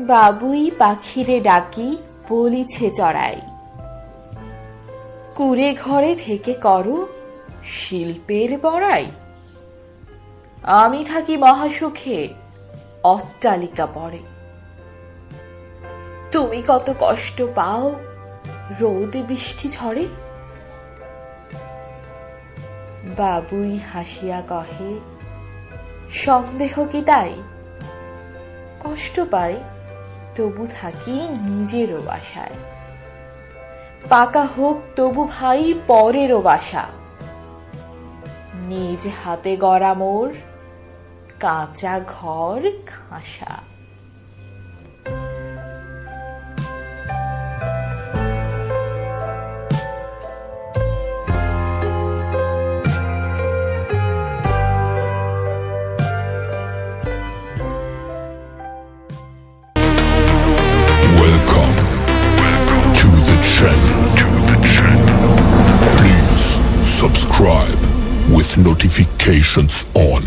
বাবুই পাখিরে ডাকি বলিছে চড়াই, কুড়ে ঘরে থেকে করো শিল্পের বড়াই। আমি থাকি মহাসুখে অট্টালিকা পড়ে, তুমি কত কষ্ট পাও রোদ বৃষ্টি ঝড়ে। বাবুই হাসিয়া কহে, সন্দেহ কি তাই? কষ্ট পাই তবু থাকি নিজেরও বাসায়, পাকা হোক তবু ভাই পরেরও বাসা। নিজ হাতে গড়া মোর কাঁচা ঘর খাসা। Welcome to the channel. Please subscribe with notifications on.